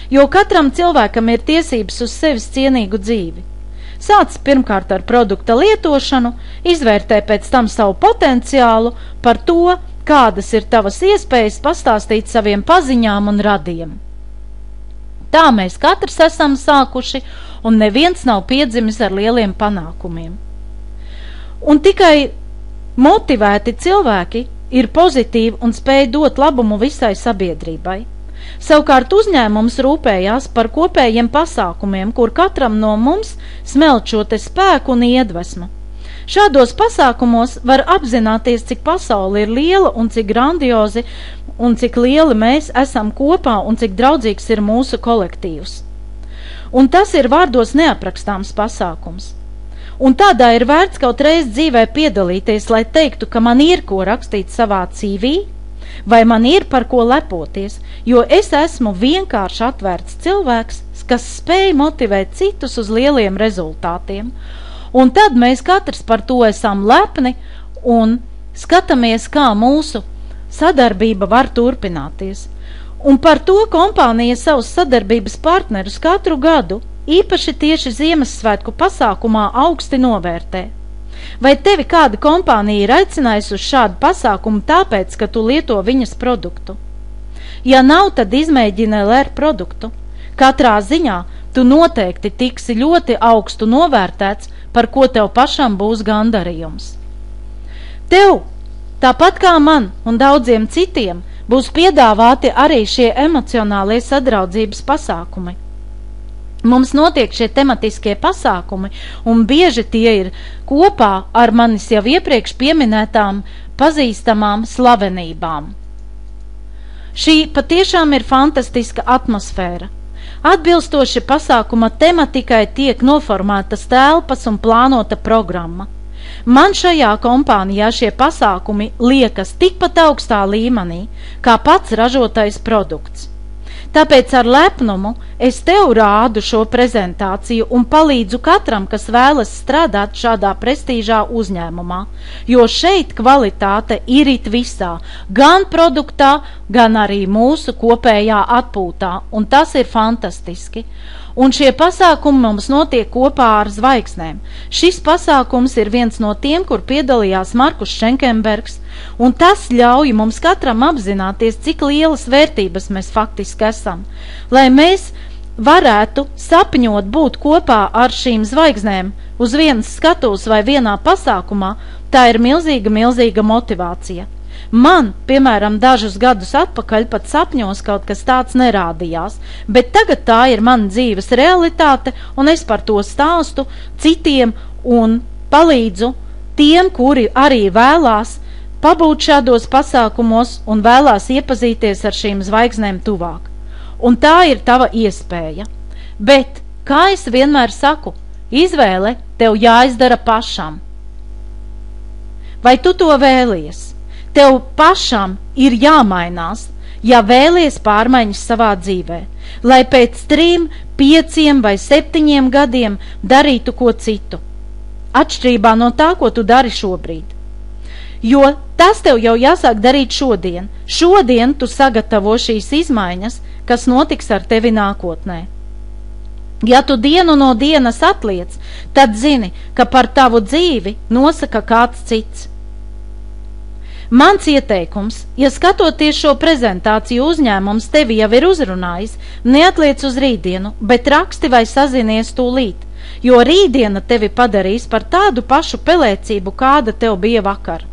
jo katram cilvēkam ir tiesības uz sevis cienīgu dzīvi. Sāc pirmkārt ar produkta lietošanu, izvērtē pēc tam savu potenciālu, par to, kādas ir tavas iespējas pastāstīt saviem paziņām un radiem. Tā mēs katrs esam sākuši, un neviens nav piedzimis ar lieliem panākumiem. Un tikai motivēti cilvēki ir pozitīvi un spēj dot labumu visai sabiedrībai. Savukārt uzņēmums rūpējās par kopējiem pasākumiem, kur katram no mums smelt šo te spēku un iedvesmu. Šādos pasākumos var apzināties, cik pasaule ir liela un cik grandiozi un cik lieli mēs esam kopā un cik draudzīgs ir mūsu kolektīvs. Un tas ir vārdos neaprakstāms pasākums. Un tādā ir vērts kaut reiz dzīvē piedalīties, lai teiktu, ka man ir ko rakstīt savā CV, Vai man ir par ko lepoties, jo es esmu vienkārši atvērts cilvēks, kas spēj motivēt citus uz lieliem rezultātiem. Un tad mēs katrs par to esam lepni un skatāmies, kā mūsu sadarbība var turpināties. Un par to kompānija savus sadarbības partnerus katru gadu, īpaši tieši Ziemassvētku pasākumā, augsti novērtē. Vai tevi kāda kompānija ir aicinājusi uz šādu pasākumu tāpēc, ka tu lieto viņas produktu? Ja nav, tad izmēģini LR produktu. Katrā ziņā tu noteikti tiksi ļoti augstu novērtēts, par ko tev pašam būs gandarījums. Tev, tāpat kā man un daudziem citiem, būs piedāvāti arī šie emocionālie sadraudzības pasākumi. Mums notiek šie tematiskie pasākumi, un bieži tie ir kopā ar manis jau iepriekš pieminētām pazīstamām slavenībām. Šī patiešām ir fantastiska atmosfēra. Atbilstoši pasākuma tematikai tiek noformētas telpas un plānota programma. Man šajā kompānijā šie pasākumi liekas tikpat augstā līmenī, kā pats ražotais produkts. Tāpēc ar lepnumu es tev rādu šo prezentāciju un palīdzu katram, kas vēlas strādāt šādā prestīžā uzņēmumā, jo šeit kvalitāte ir it visā, gan produktā, gan arī mūsu kopējā atpūtā, un tas ir fantastiski. Un šie pasākumi mums notiek kopā ar zvaigznēm. Šis pasākums ir viens no tiem, kur piedalījās Markus Šenkenbergs, un tas ļauj mums katram apzināties, cik lielas vērtības mēs faktiski esam. Lai mēs varētu sapņot būt kopā ar šīm zvaigznēm uz vienas skatuves vai vienā pasākumā, tā ir milzīga motivācija. Man, piemēram, dažus gadus atpakaļ pat sapņos kaut kas tāds nerādījās, bet tagad tā ir mana dzīves realitāte, un es par to stāstu citiem un palīdzu tiem, kuri arī vēlās pabūt šādos pasākumos un vēlās iepazīties ar šīm zvaigznēm tuvāk. Un tā ir tava iespēja. Bet, kā es vienmēr saku, izvēle tev jāizdara pašam. Vai tu to vēlies? Tev pašam ir jāmainās, ja vēlies pārmaiņas savā dzīvē, lai pēc 3, 5 vai 7 gadiem darītu ko citu, atšķirībā no tā, ko tu dari šobrīd. Jo tas tev jau jāsāk darīt šodien. Šodien tu sagatavo šīs izmaiņas, kas notiks ar tevi nākotnē. Ja tu dienu no dienas atliec, tad zini, ka par tavu dzīvi nosaka kāds cits. Mans ieteikums, ja skatoties šo prezentāciju uzņēmums tevi jau ir uzrunājis, neatliec uz rītdienu, bet raksti vai sazinies tūlīt, jo rītdiena tevi padarīs par tādu pašu pelēcību, kāda tev bija vakar.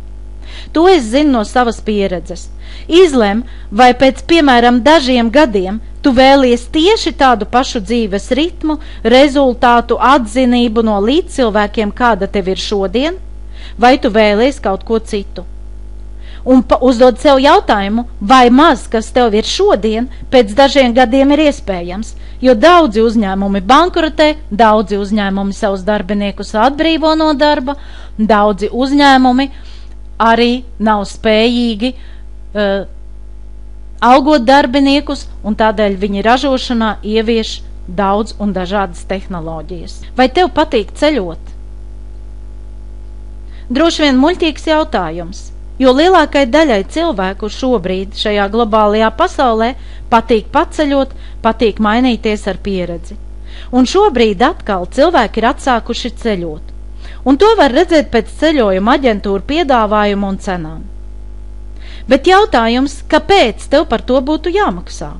To es zinu no savas pieredzes. Izlem, vai pēc, piemēram, dažiem gadiem tu vēlies tieši tādu pašu dzīves ritmu, rezultātu, atzinību no līdzcilvēkiem, kāda tev ir šodien, vai tu vēlies kaut ko citu. Un uzdod sev jautājumu, vai maz, kas tev ir šodien, pēc dažiem gadiem ir iespējams, jo daudzi uzņēmumi bankrotē, daudzi uzņēmumi savus darbiniekus atbrīvo no darba, daudzi uzņēmumi arī nav spējīgi algot darbiniekus, un tādēļ viņi ražošanā ievieš daudz un dažādas tehnoloģijas. Vai tev patīk ceļot? Droši vien muļķīgs jautājums. Jo lielākai daļai cilvēku šobrīd šajā globālajā pasaulē patīk paceļot, patīk mainīties ar pieredzi. Un šobrīd atkal cilvēki ir atsākuši ceļot. Un to var redzēt pēc ceļojuma aģentūru piedāvājumu un cenām. Bet jautājums, kāpēc tev par to būtu jāmaksā?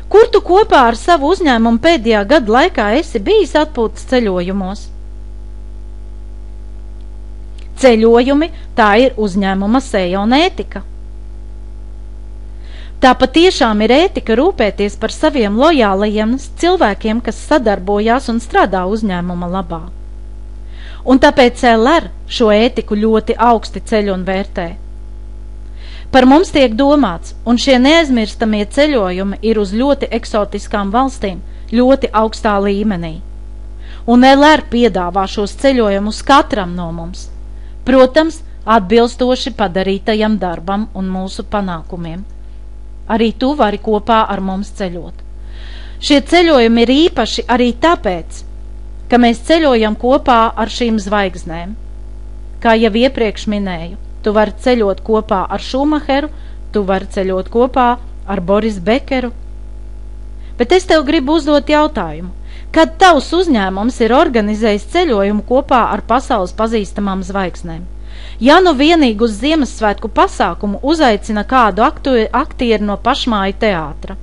Kur tu kopā ar savu uzņēmumu pēdējā gada laikā esi bijis atpūtas ceļojumos? Ceļojumi, tā ir uzņēmuma seja un ētika. Tā patiešām ir ētika rūpēties par saviem lojālajiem cilvēkiem, kas sadarbojās un strādā uzņēmuma labā. Un tāpēc LR šo ētiku ļoti augsti ceļ un vērtē. Par mums tiek domāts, un šie neaizmirstamie ceļojumi ir uz ļoti eksotiskām valstīm, ļoti augstā līmenī. Un LR piedāvā šos ceļojumus katram no mums. Protams, atbilstoši padarītajam darbam un mūsu panākumiem. Arī tu vari kopā ar mums ceļot. Šie ceļojumi ir īpaši arī tāpēc, ka mēs ceļojam kopā ar šīm zvaigznēm. Kā jau iepriekš minēju, tu vari ceļot kopā ar Šumacheru, tu vari ceļot kopā ar Boris Bekeru. Bet es tev gribu uzdot jautājumu, kad tavs uzņēmums ir organizējis ceļojumu kopā ar pasaules pazīstamām zvaigznēm? Ja nu vienīgi uz Ziemassvētku pasākumu uzaicina kādu aktieri no pašmāju teātra.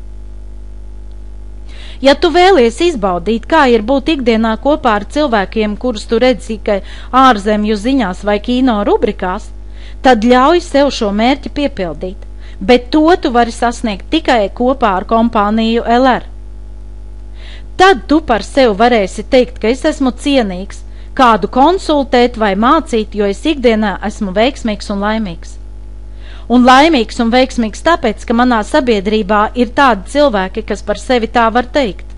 Ja tu vēlies izbaudīt, kā ir būt ikdienā kopā ar cilvēkiem, kurus tu redzi tikai ārzemju ziņās vai kino rubrikās, tad ļauj sev šo mērķi piepildīt, bet to tu vari sasniegt tikai kopā ar kompāniju LR. Tad tu par sevi varēsi teikt, ka es esmu cienīgs, kādu konsultēt vai mācīt, jo es ikdienā esmu veiksmīgs un laimīgs. Un laimīgs un veiksmīgs tāpēc, ka manā sabiedrībā ir tādi cilvēki, kas par sevi tā var teikt,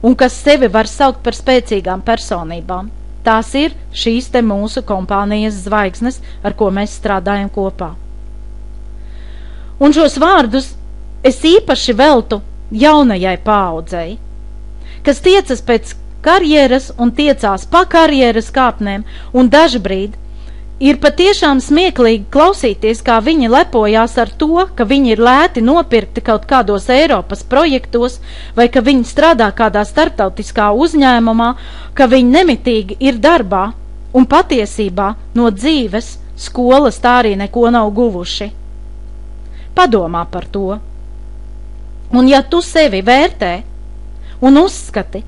un kas sevi var saukt par spēcīgām personībām. Tās ir šīs te mūsu kompānijas zvaigznes, ar ko mēs strādājam kopā. Un šos vārdus es īpaši veltu jaunajai paaudzei, kas tiecas pēc karjeras un tiecās pa karjeras kāpnēm, un dažbrīd ir patiešām smieklīgi klausīties, kā viņi lepojās ar to, ka viņi ir lēti nopirkti kaut kādos Eiropas projektos, vai ka viņi strādā kādā starptautiskā uzņēmumā, ka viņi nemitīgi ir darbā, un patiesībā no dzīves skolas tā arī neko nav guvuši. Padomā par to. Un ja tu sevi vērtē un uzskati,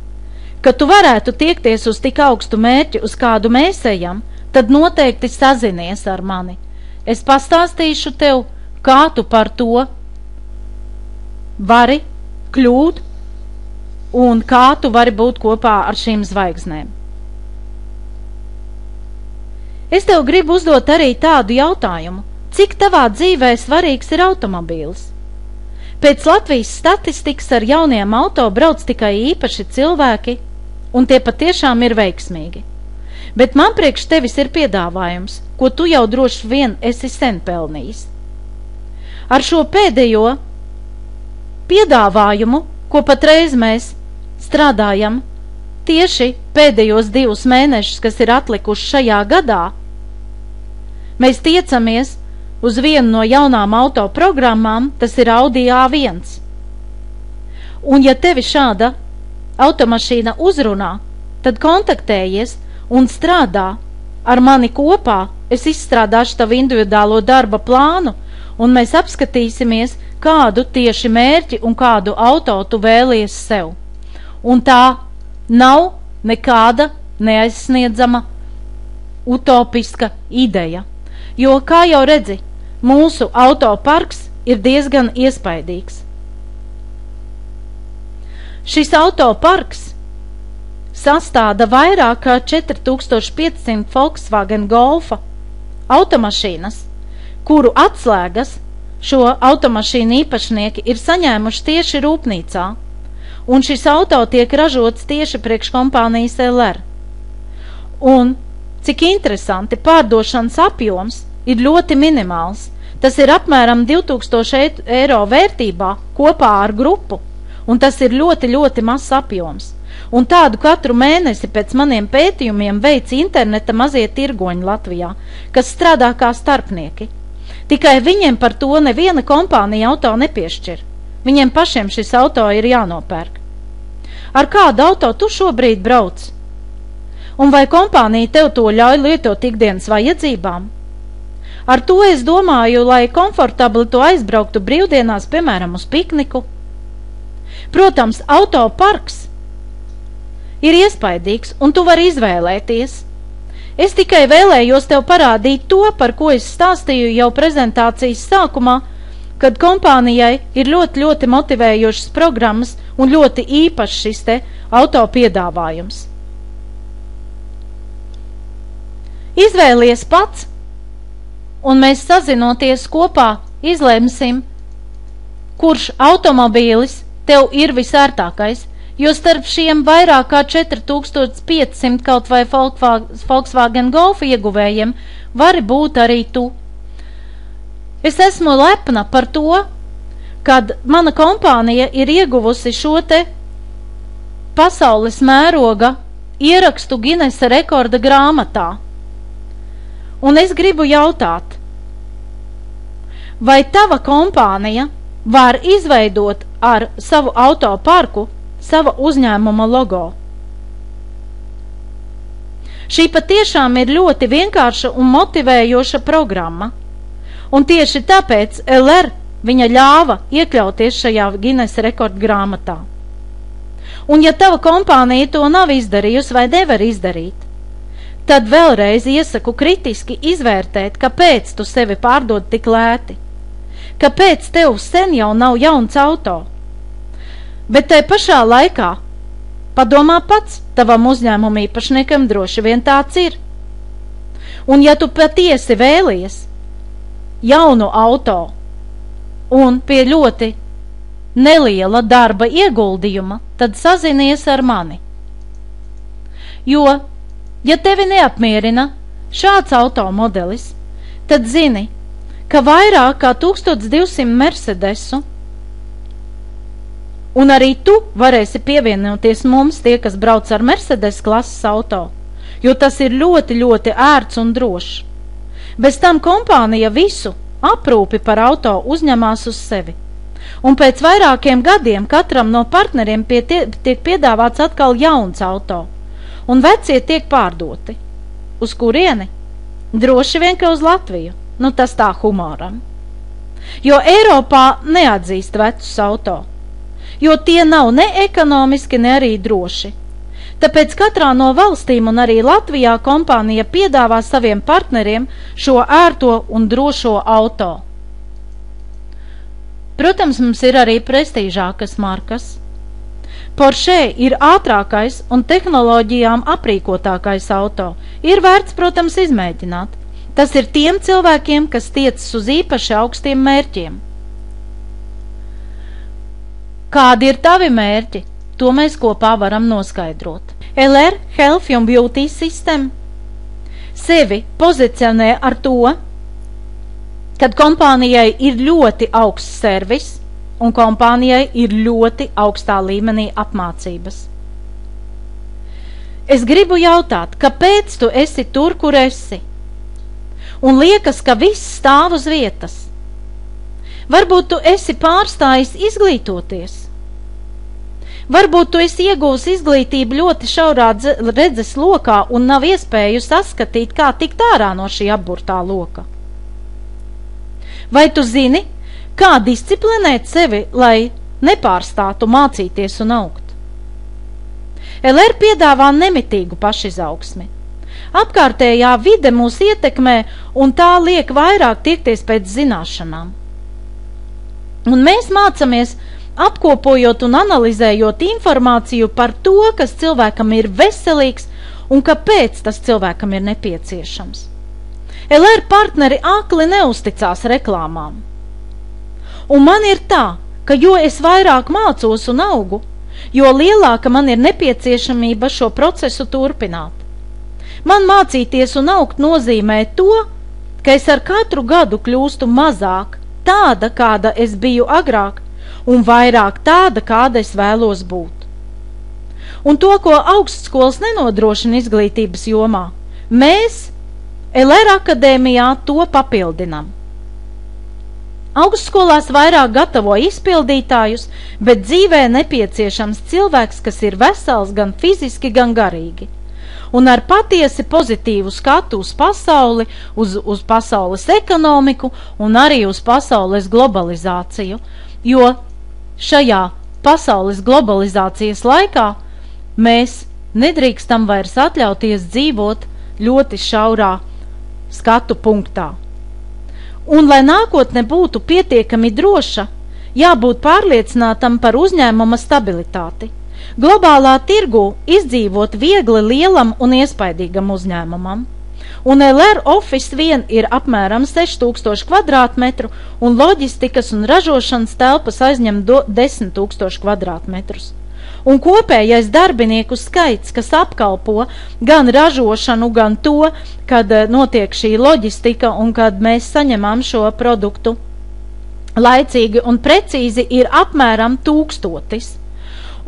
ka tu varētu tiekties uz tik augstu mērķi, uz kādu mēs ejam, tad noteikti sazinies ar mani. Es pastāstīšu tev, kā tu par to vari kļūt un kā tu vari būt kopā ar šīm zvaigznēm. Es tev gribu uzdot arī tādu jautājumu, cik tavā dzīvē svarīgs ir automobīls? Pēc Latvijas statistikas ar jauniem auto brauc tikai īpaši cilvēki, un tie patiešām ir veiksmīgi. Bet man priekš tevis ir piedāvājums, ko tu jau droši vien esi sen pelnījis. Ar šo pēdējo piedāvājumu, ko patreiz mēs strādājam, tieši pēdējos 2 mēnešus, kas ir atlikuši šajā gadā, mēs tiecamies uz vienu no jaunām auto programmām, tas ir Audi A1. Un ja tevi šāda automašīna uzrunā, tad kontaktējies un strādā ar mani kopā. Es izstrādāšu tavu individuālo darba plānu, un mēs apskatīsimies, kādu tieši mērķi un kādu auto tu vēlies sev. Un tā nav nekāda neaizsniedzama utopiska ideja. Jo, kā jau redzi, mūsu autoparks ir diezgan iespaidīgs. Šis autoparks sastāda vairāk kā 4500 Volkswagen Golfa automašīnas, kuru atslēgas šo automašīnu īpašnieki ir saņēmuši tieši rūpnīcā, un šis auto tiek ražots tieši priekš kompānijas LR. Un, cik interesanti, pārdošanas apjoms ir ļoti minimāls. Tas ir apmēram 2000 eiro vērtībā kopā ar grupu, un tas ir ļoti, ļoti mazs apjoms. Un tādu katru mēnesi pēc maniem pētījumiem veic interneta mazie tirgoņi Latvijā, kas strādā kā starpnieki. Tikai viņiem par to neviena kompānija auto nepiešķir. Viņiem pašiem šis auto ir jānopērk. Ar kādu auto tu šobrīd brauc? Un vai kompānija tev to ļauj lietot ikdienas vajadzībām? Ar to es domāju, lai komfortabli to aizbrauktu brīvdienās, piemēram, uz pikniku. Protams, autoparks ir iespaidīgs, un tu vari izvēlēties. Es tikai vēlējos tev parādīt to, par ko es stāstīju jau prezentācijas sākumā, kad kompānijai ir ļoti, ļoti motivējošas programmas un ļoti īpašs šis te auto piedāvājums. Izvēlies pats, un mēs sazinoties kopā izlemsim, kurš automobīlis tev ir visērtākais, jo starp šiem vairāk kā 4500 kaut vai Volkswagen Golfa ieguvējiem vari būt arī tu. Es esmu lepna par to, kad mana kompānija ir ieguvusi šo te pasaules mēroga ierakstu Ginesa rekorda grāmatā. Un es gribu jautāt, vai tava kompānija var izveidot ar savu autoparku sava uzņēmuma logo? Šī patiešām ir ļoti vienkārša un motivējoša programma, un tieši tāpēc LR viņa ļāva iekļauties šajā Ginesa rekorda grāmatā. Un ja tava kompānija to nav izdarījusi vai nevar izdarīt, tad vēlreiz iesaku kritiski izvērtēt, kāpēc tu sevi pārdod tik lēti, kāpēc tev sen jau nav jauns auto. Bet tai pašā laikā padomā pats, tavam uzņēmuma īpašniekam droši vien tāds ir. Un ja tu patiesi vēlies jaunu auto un pie ļoti neliela darba ieguldījuma, tad sazinies ar mani. Jo, ja tevi neapmierina šāds automodelis, tad zini, ka vairāk kā 1200 Mercedesu, un arī tu varēsi pievienoties mums, tie, kas brauc ar Mercedes klases auto, jo tas ir ļoti, ļoti ērts un drošs. Bez tam kompānija visu aprūpi par auto uzņemās uz sevi. Un pēc vairākiem gadiem katram no partneriem tiek piedāvāts atkal jauns auto, un vecie tiek pārdoti. Uz kurieni? Droši vien, ka uz Latviju. Nu, tas tā humoram. Jo Eiropā neatzīst vecus auto, jo tie nav ne ekonomiski, ne arī droši. Tāpēc katrā no valstīm un arī Latvijā kompānija piedāvā saviem partneriem šo ērto un drošo auto. Protams, mums ir arī prestīžākas markas. Porsche ir ātrākais un tehnoloģijām aprīkotākais auto. Ir vērts, protams, izmēģināt. Tas ir tiem cilvēkiem, kas tiecas uz īpaši augstiem mērķiem. Kādi ir tavi mērķi? To mēs kopā varam noskaidrot. LR Health and Beauty System sevi pozicionē ar to, kad kompānijai ir ļoti augsts servis un kompānijai ir ļoti augstā līmenī apmācības. Es gribu jautāt, kāpēc tu esi tur, kur esi? Un liekas, ka viss stāv uz vietas. Varbūt tu esi pārstājis izglītoties. Varbūt tu esi iegūs izglītību ļoti šaurā redzes lokā un nav iespēju saskatīt, kā tikt ārā no šī apburtā loka. Vai tu zini, kā disciplinēt sevi, lai nepārstātu mācīties un augt? LR piedāvā nemitīgu pašizaugsmi. Apkārtējā vide mūs ietekmē un tā liek vairāk tiekties pēc zināšanām. Un mēs mācamies apkopojot un analizējot informāciju par to, kas cilvēkam ir veselīgs un kāpēc tas cilvēkam ir nepieciešams. LR partneri akli neusticās reklāmām. Un man ir tā, ka jo es vairāk mācos un augu, jo lielāka man ir nepieciešamība šo procesu turpināt. Man mācīties un augt nozīmē to, ka es ar katru gadu kļūstu mazāk tāda, kāda es biju agrāk, un vairāk tāda, kāda es vēlos būt. Un to, ko augstskolas nenodrošina izglītības jomā, mēs LR akadēmijā to papildinam. Augstskolās vairāk gatavo izpildītājus, bet dzīvē nepieciešams cilvēks, kas ir vesels gan fiziski, gan garīgi. Un ar patiesi pozitīvu skatu uz pasauli, uz pasaules ekonomiku un arī uz pasaules globalizāciju, jo šajā pasaules globalizācijas laikā mēs nedrīkstam vairs atļauties dzīvot ļoti šaurā skatu punktā. Un, lai nākotne būtu pietiekami droša, jābūt pārliecinātam par uzņēmuma stabilitāti. Globālā tirgu izdzīvot viegli lielam un iespaidīgam uzņēmumam. Un LR Office vien ir apmēram 6000 kvadrātmetru, un loģistikas un ražošanas telpas aizņem 10 000 kvadrātmetrus. un kopējais darbinieku skaits, kas apkalpo gan ražošanu, gan to, kad notiek šī loģistika un kad mēs saņemam šo produktu laicīgi un precīzi, ir apmēram 1000.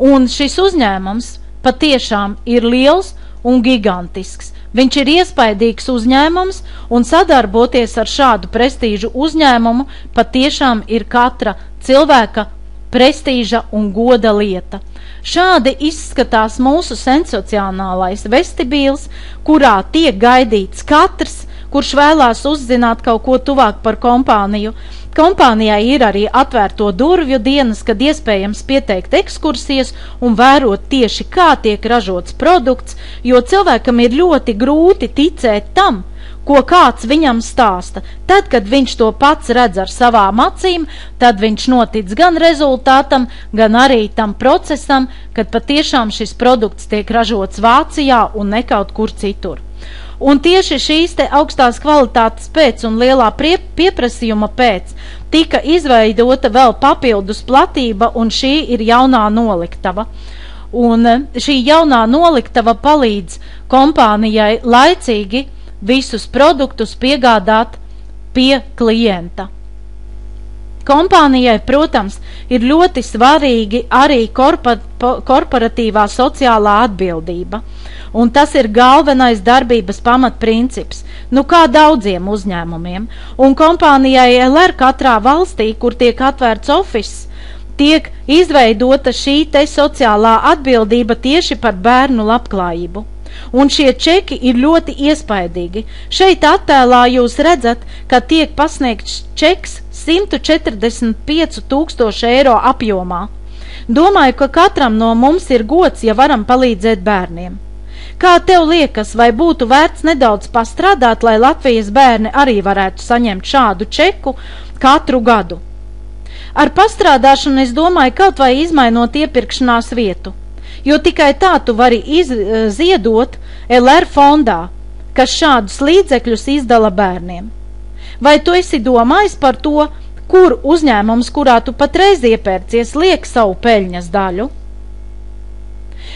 Un šis uzņēmums patiešām ir liels un gigantisks. Viņš ir iespaidīgs uzņēmums, un sadarboties ar šādu prestīžu uzņēmumu patiešām ir katra cilvēka prestīža un goda lieta. Šādi izskatās mūsu sensacionālais vestibīls, kurā tiek gaidīts katrs, kurš vēlās uzzināt kaut ko tuvāk par kompāniju. Kompānijai ir arī atvērto durvju dienas, kad iespējams pieteikt ekskursijas un vērot tieši, kā tiek ražots produkts, jo cilvēkam ir ļoti grūti ticēt tam, ko kāds viņam stāsta. Tad, kad viņš to pats redz ar savām acīm, tad viņš notic gan rezultātam, gan arī tam procesam, kad patiešām šis produkts tiek ražots Vācijā un ne kaut kur citur. Un tieši šīs te augstās kvalitātes pēc un lielā pieprasījuma pēc tika izveidota vēl papildus platība, un šī ir jaunā noliktava. Un šī jaunā noliktava palīdz kompānijai laicīgi visus produktus piegādāt pie klienta. Kompānijai, protams, ir ļoti svarīgi arī korporatīvā sociālā atbildība, un tas ir galvenais darbības pamatprincips, kā daudziem uzņēmumiem, un kompānijai LR katrā valstī, kur tiek atvērts office, tiek izveidota šī te sociālā atbildība tieši par bērnu labklājību. Un šie čeki ir ļoti iespaidīgi. Šeit attēlā jūs redzat, ka tiek pasniegts čeks 145 000 eiro apjomā. Domāju, ka katram no mums ir gods, ja varam palīdzēt bērniem. Kā tev liekas, vai būtu vērts nedaudz pastrādāt, lai Latvijas bērni arī varētu saņemt šādu čeku katru gadu? Ar pastrādāšanu es domāju, kaut vai izmainot iepirkšanās vietu. Jo tikai tā tu vari ziedot LR fondā, kas šādus līdzekļus izdala bērniem. Vai tu esi domājis par to, kur uzņēmums, kurā tu patreiz iepērcies, liek savu peļņas daļu?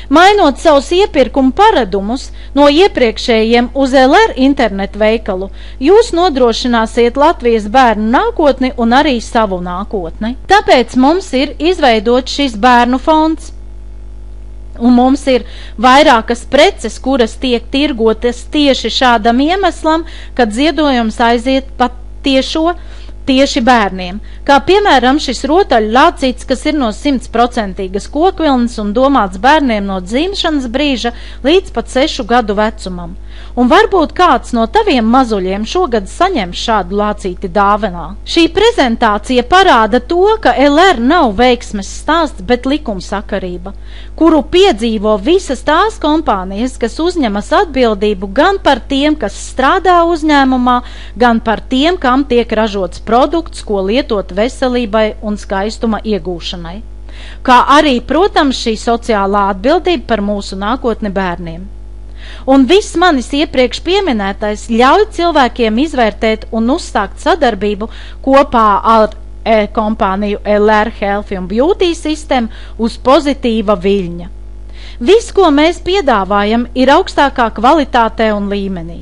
Mainot savus iepirkumu paradumus no iepriekšējiem uz LR internetu veikalu, jūs nodrošināsiet Latvijas bērnu nākotni un arī savu nākotni. Tāpēc mums ir izveidot šis bērnu fonds. Un mums ir vairākas preces, kuras tiek tirgotas tieši šādam iemeslam, kad ziedojums aiziet pat tieši bērniem. Kā piemēram šis rotaļu lācīts, kas ir no 100% kokvilnas un domāts bērniem no dzimšanas brīža līdz pat 6 gadu vecumam. Un varbūt kāds no taviem mazuļiem šogad saņem šādu lācīti dāvanā. Šī prezentācija parāda to, ka LR nav veiksmes stāsts, bet likumsakarība, kuru piedzīvo visas tās kompānijas, kas uzņemas atbildību gan par tiem, kas strādā uzņēmumā, gan par tiem, kam tiek ražots produkts, ko lietot veselībai un skaistuma iegūšanai. Kā arī, protams, šī sociālā atbildība par mūsu nākotni bērniem. Un viss manis iepriekš pieminētais ļauj cilvēkiem izvērtēt un uzsākt sadarbību kopā ar kompāniju LR Health and Beauty System uz pozitīva viļņa. Viss, ko mēs piedāvājam, ir augstākā kvalitātē un līmenī.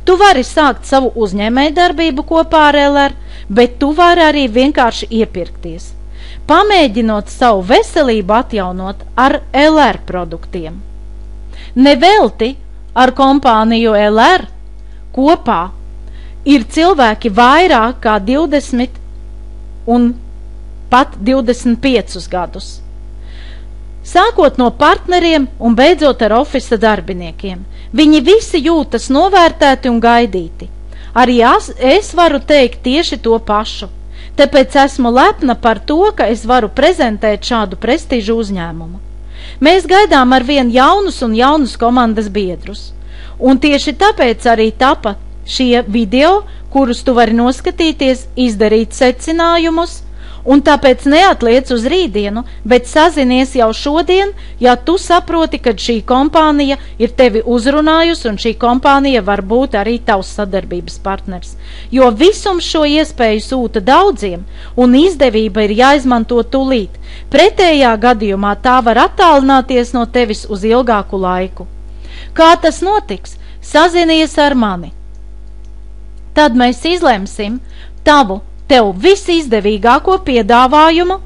Tu vari sākt savu uzņēmēju darbību kopā ar LR, bet tu vari arī vienkārši iepirkties, pamēģinot savu veselību atjaunot ar LR produktiem. Nevelti ar kompāniju LR kopā ir cilvēki vairāk kā 20 un pat 25 gadus. Sākot no partneriem un beidzot ar ofisa darbiniekiem, viņi visi jūtas novērtēti un gaidīti. Arī es varu teikt tieši to pašu, tāpēc esmu lepna par to, ka es varu prezentēt šādu prestižu uzņēmumu. Mēs gaidām ar vien jaunus un jaunus komandas biedrus, un tieši tāpēc arī tapa šie video, kurus tu vari noskatīties, izdarīt secinājumus Un tāpēc neatliec uz rītdienu, bet sazinies jau šodien, ja tu saproti, ka šī kompānija ir tevi uzrunājusi un šī kompānija var būt arī tavs sadarbības partners. Jo visums šo iespēju sūta daudziem, un izdevība ir jāizmanto tūlīt. Pretējā gadījumā tā var attālināties no tevis uz ilgāku laiku. Kā tas notiks? Sazinies ar mani. Tad mēs izlemsim tev visizdevīgāko piedāvājumu,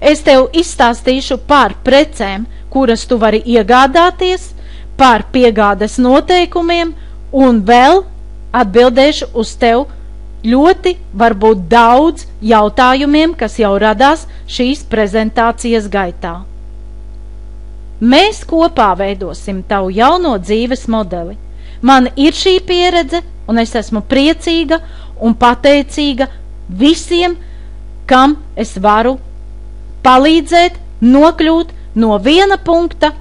es tev izstāstīšu par precēm, kuras tu vari iegādāties, par piegādes noteikumiem un vēl atbildēšu uz tev ļoti varbūt daudz jautājumiem, kas jau radās šīs prezentācijas gaitā. Mēs kopā veidosim tavu jauno dzīves modeli. Man ir šī pieredze, un es esmu priecīga un pateicīga visiem, kam es varu palīdzēt nokļūt no viena punkta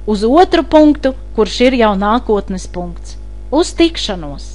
uz otru punktu, kurš ir jau nākotnes punkts. Uz tikšanos!